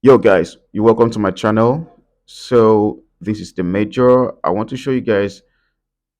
Yo guys, you're welcome to my channel. So this is the major. I want to show you guys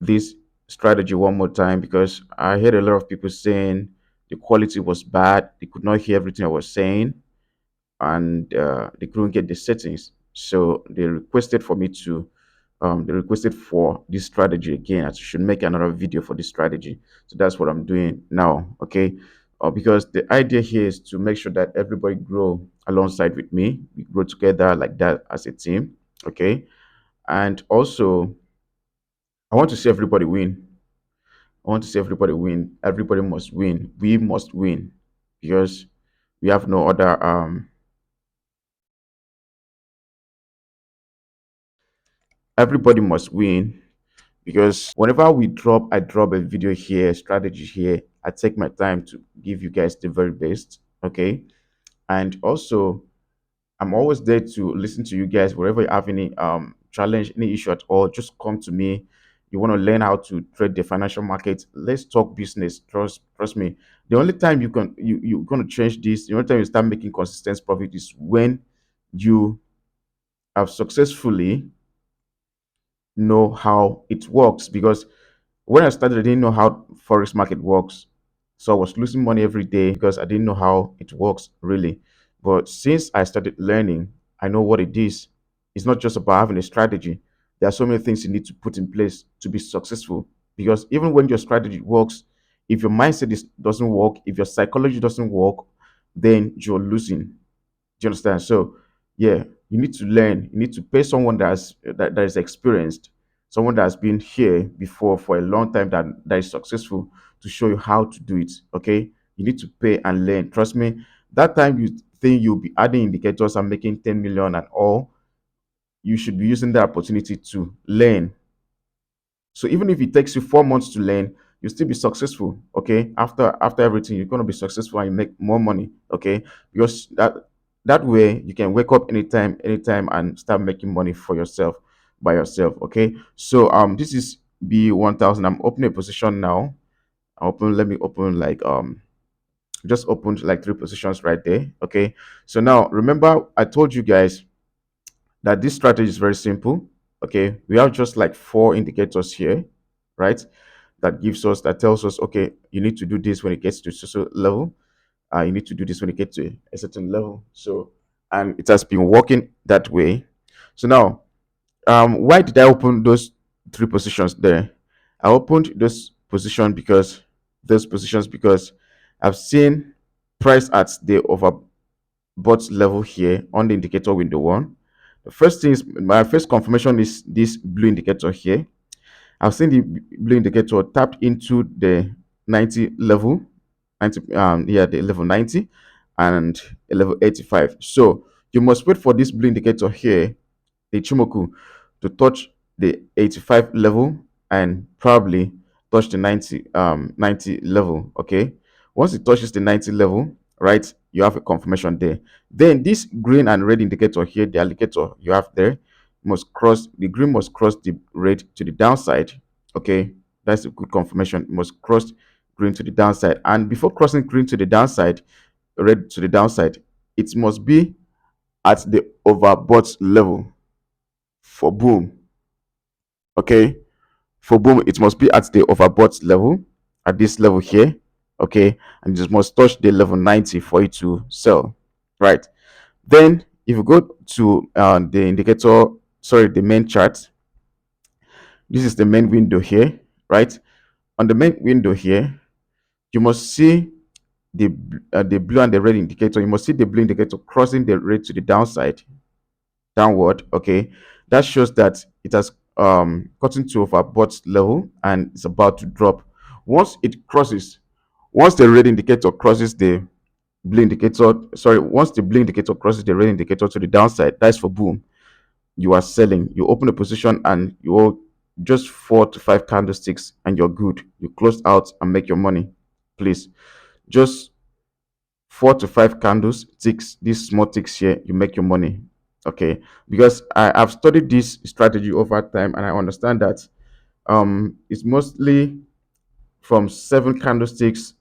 this strategy one more time because I heard a lot of people saying the quality was bad. They could not hear everything I was saying, and they couldn't get the settings. So they requested for this strategy again. I should make another video for this strategy. So that's what I'm doing now. Okay. Because the idea here is to make sure that everybody grow alongside with me. We grow together like that as a team. Okay. And also, I want to see everybody win. I want to see everybody win. Everybody must win. We must win because we have no other everybody must win because whenever I drop a video here, strategy here, I take my time to give you guys the very best. Okay. And also, I'm always there to listen to you guys. Wherever you have any challenge, any issue at all, just come to me. You want to learn how to trade the financial market? Let's talk business. Trust me. The only time you're gonna change this, the only time you start making consistent profit is when you have successfully know how it works. Because when I started, I didn't know how forex market works, so I was losing money every day because I didn't know how it works really. But since I started learning, I know what it is. It's not just about having a strategy. There are so many things you need to put in place to be successful. Because even when your strategy works, if your mindset doesn't work, if your psychology doesn't work, then you're losing. Do you understand? So, yeah, you need to learn. You need to pay someone that is experienced, someone that has been here before for a long time that is successful to show you how to do it. Okay, you need to pay and learn. Trust me. That time you think you'll be adding indicators and making 10 million and all, you should be using that opportunity to learn. So even if it takes you 4 months to learn, you'll still be successful. Okay. After everything, you're gonna be successful and you make more money. Okay. Because that way you can wake up anytime and start making money for yourself by yourself. Okay. So this is B1000. I'm opening a position now. Let me open like just opened like three positions right there. Okay. So now remember I told you guys that this strategy is very simple. Okay, we have just like four indicators here, right? That tells us, okay, you need to do this when it gets to so level. You need to do this when it gets to a certain level. So, and it has been working that way. So now, why did I open those three positions there? I opened those positions because I've seen price at the overbought level here on the indicator window one. The first thing is my first confirmation is this blue indicator here. I've seen the blue indicator tapped into the 90 level, 90 yeah, the level 90 and a level 85. So you must wait for this blue indicator here, the Chimoku, to touch the 85 level and probably touch the 90 level. Okay. Once it touches the 90 level, right, you have a confirmation there. Then this green and red indicator here, the indicator you have there, must cross the green must cross the red to the downside. Okay, that's a good confirmation. It must cross green to the downside, and before crossing green to the downside, red to the downside, it must be at the overbought level for boom. Okay, for boom, it must be at the overbought level, at this level here. Okay, and it must touch the level 90 for it to sell, right? Then if you go to the indicator, sorry, the main chart, this is the main window here, right? On the main window here, you must see the blue and the red indicator. You must see the blue indicator crossing the red to the downside, downward. Okay, that shows that it has gotten to overbought level and it's about to drop. Once it crosses, once the red indicator crosses the blue indicator, sorry, once the blue indicator crosses the red indicator to the downside, that's for boom. You are selling. You open a position and you hold just 4 to 5 candlesticks and you're good. You close out and make your money. Please, just 4 to 5 candles ticks, these small ticks here, you make your money. Okay, because I've studied this strategy over time and I understand that it's mostly from 7 candlesticks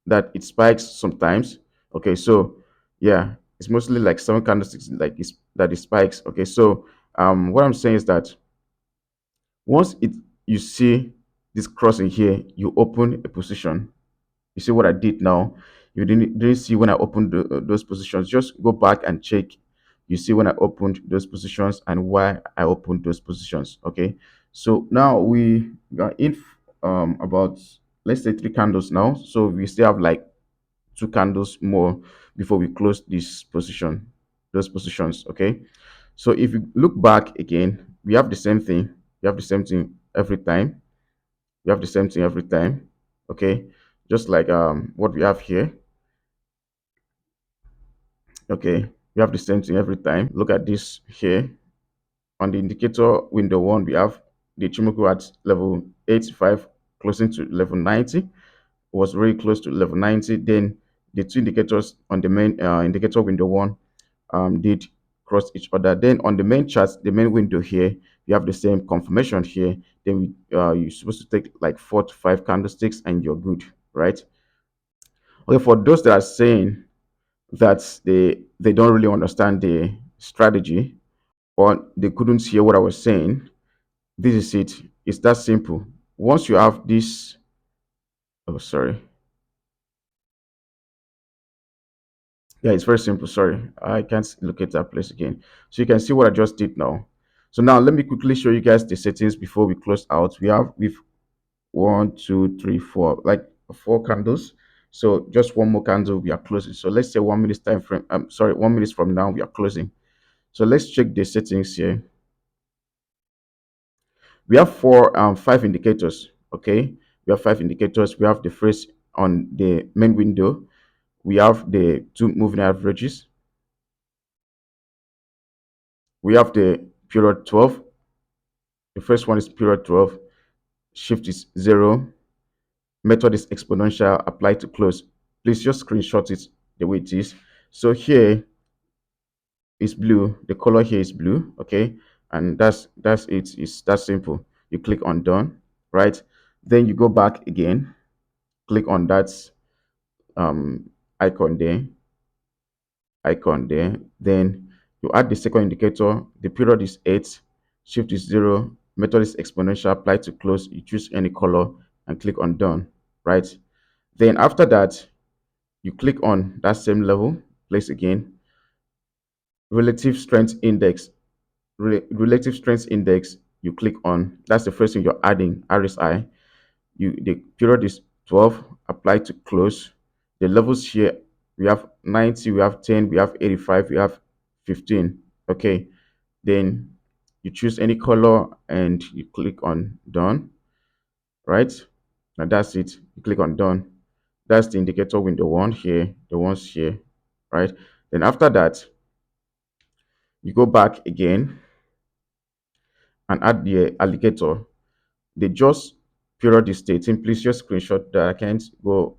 that it spikes sometimes. Okay, so yeah, It's mostly like 7 candlesticks, like it's that it spikes. Okay, so what I'm saying is that once it you see this crossing here, you open a position. You see what I did now? You didn't see when I opened those positions. Just go back and check. You see when I opened those positions and why I opened those positions. Okay. So now we are in about, let's say, 3 candles now. So we still have like 2 candles more before we close this position, those positions. Okay. So if you look back again, we have the same thing. We have the same thing every time. We have the same thing every time. Okay, just like what we have here. Okay, we have the same thing every time. Look at this here. On the indicator window one, we have the Chimoku at level 85 closing to level 90. Was very close to level 90. Then the two indicators on the main indicator window one did cross each other. Then on the main chart, the main window here, you have the same confirmation here. Then you're supposed to take like 4 to 5 candlesticks and you're good, right? Okay, for those that are saying that they don't really understand the strategy, or they couldn't hear what I was saying, this is it. It's that simple. Once you have this, oh sorry, yeah, it's very simple. Sorry, I can't locate that place again. So you can see what I just did now. So now let me quickly show you guys the settings before we close out. We've 1, 2, 3, 4, like 4 candles. So just one more candle, we are closing. So let's say 1 minute time frame. I'm sorry, 1 minute from now we are closing. So let's check the settings here. We have 5 indicators. Okay, we have 5 indicators. We have the first on the main window. We have the two moving averages. We have the period 12. The first one is period 12. Shift is 0. Method is exponential. Apply to close. Please just screenshot it the way it is. So here is blue. The color here is blue. Okay, and that's it. It's that simple. You click on done, right? Then you go back again. Click on that um icon there, then you add the second indicator. The period is 8, shift is 0, method is exponential. Apply to close. You choose any color and click on done, right? Then after that, you click on that same level, place again, relative strength index. Relative strength index, you click on. That's the first thing you're adding, RSI. The period is 12. Apply to close. The levels here, we have 90, we have 10, we have 85, we have 15. Okay, then you choose any color and you click on done, right? Now that's it. You click on done. That's the indicator window one here, the ones here, right? Then after that, you go back again and add the alligator. They just period is stating. Please just screenshot that. I can't go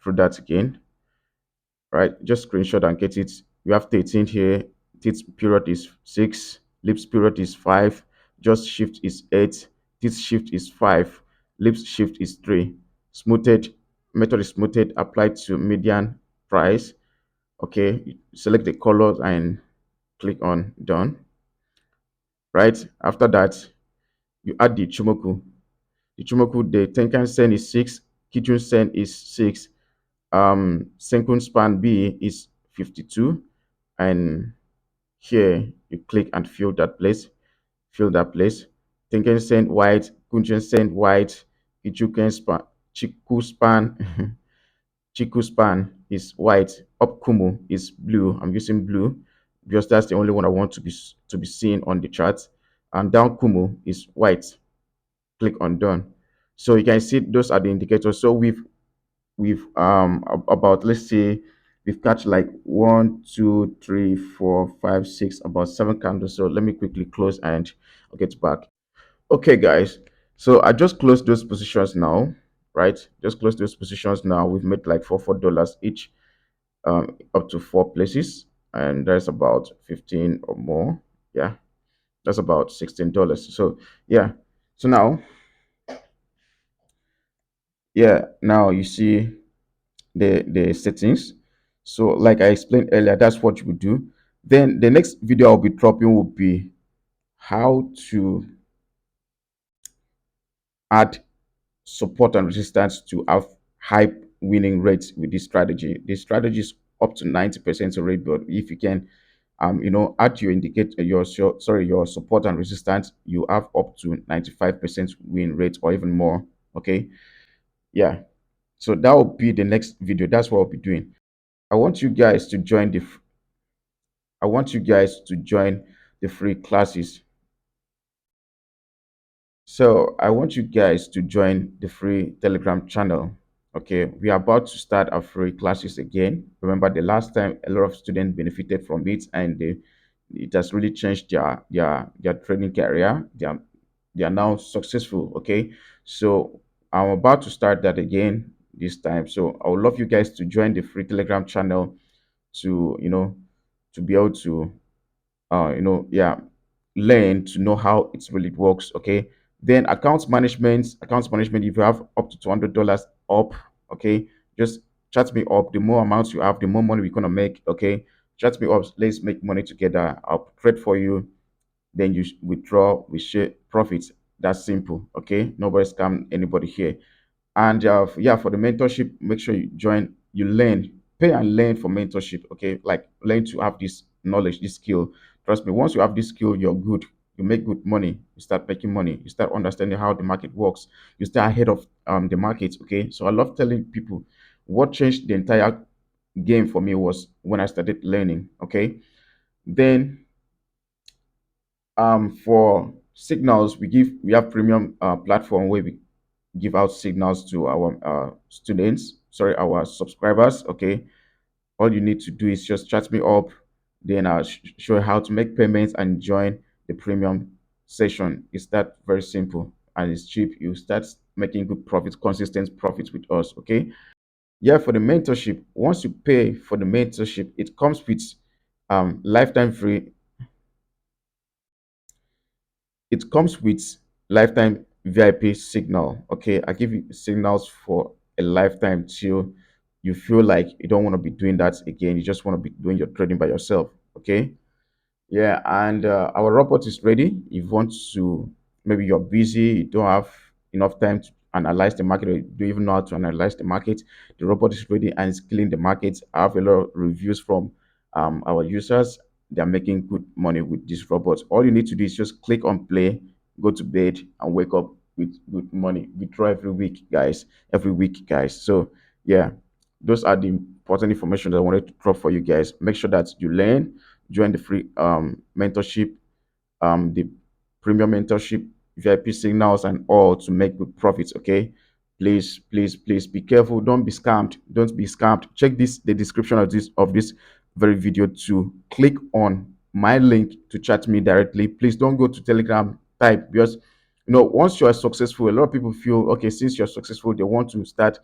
through that again, right? Just screenshot and get it. We have 13 here. This period is 6. Lips period is 5. Just shift is 8. This shift is 5. Lips shift is 3. Smoothed method is smoothed. Applied to median price. Okay, select the color and click on done. Right after that, you add the Chimoku. The Chimoku, the Tenkan Sen is 6. Kijun Sen is 6. Senkun span B is 52, and here you click and fill that place. Tenken Sen white, Kunchen Sen white, Ichuken span, Chiku span, Chiku span is white. Up Kumu is blue. I'm using blue because that's the only one I want to be seen on the chart. And down Kumu is white. Click on done. So you can see those are the indicators. So we've about, let's say, we've catch like 1, 2, 3, 4, 5, 6, about 7 candles. So let me quickly close and I'll get back. Okay guys, so I just closed those positions now, right? Just closed those positions now. We've made like $4 each, up to 4 places, and that's about 15 or more. Yeah, that's about $16. So yeah, so now, yeah, now you see the settings. So, like I explained earlier, that's what you would do. Then the next video I'll be dropping will be how to add support and resistance to have high winning rates with this strategy. This strategy is up to 90% rate, but if you can add your indicate your support and resistance, you have up to 95% win rate or even more. Okay. Yeah. So that will be the next video. That's what I'll be doing. I want you guys to join the I want you guys to join the free classes. So I want you guys to join the free Telegram channel. Okay, we are about to start our free classes again. Remember the last time a lot of students benefited from it, and it has really changed their training career. They are now successful. Okay, so I'm about to start that again this time. So I would love you guys to join the free Telegram channel to to be able to yeah, learn to know how it really works. Okay. Then accounts management, if you have up to $200 up, okay, just chat me up. The more amounts you have, the more money we're gonna make. Okay, chat me up. Let's make money together. I'll trade for you. Then you withdraw, we share profits. That's simple. Okay, nobody scam anybody here. And yeah, for the mentorship, make sure you join, you learn, pay and learn for mentorship. Okay, like learn to have this knowledge, this skill. Trust me, once you have this skill, you're good. You make good money. You start making money. You start understanding how the market works. You stay ahead of the market. Okay, so I love telling people what changed the entire game for me was when I started learning. Okay, then for signals, we have premium platform where we give out signals to our students, sorry, our subscribers. Okay, all you need to do is just chat me up, then I'll show you how to make payments and join the premium session. It's that very simple and it's cheap. You start making good profits, consistent profits with us. Okay, yeah, for the mentorship, once you pay for the mentorship, it comes with lifetime free. It comes with lifetime VIP signal. Okay, I give you signals for a lifetime till you feel like you don't want to be doing that again. You just want to be doing your trading by yourself. Okay. Yeah, and our robot is ready. If you want to, maybe you're busy, you don't have enough time to analyze the market, or you don't even know how to analyze the market, the robot is ready and it's killing the market. I have a lot of reviews from our users. They're making good money with these robots. All you need to do is just click on play, go to bed, and wake up with good money. We try every week, guys. Every week, guys. So, yeah, those are the important information that I wanted to drop for you guys. Make sure that you learn, join the free mentorship, the premium mentorship, VIP signals, and all to make good profits. Okay, please, please, please be careful. Don't be scammed. Don't be scammed. Check the description of this very video to click on my link to chat me directly. Please don't go to Telegram. Type, because once you are successful, a lot of people feel okay. Since you're successful, they want to start,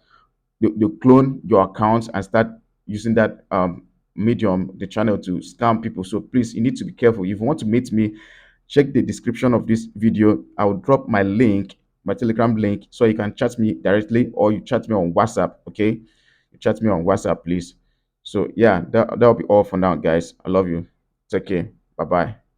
they clone your accounts and start using that medium, the channel, to scam people. So please, you need to be careful. If you want to meet me, check the description of this video. I will drop my link, my Telegram link, so you can chat me directly, or you chat me on WhatsApp. Okay, you chat me on WhatsApp, please. So yeah, that'll be all for now, guys. I love you. Take care. Bye bye.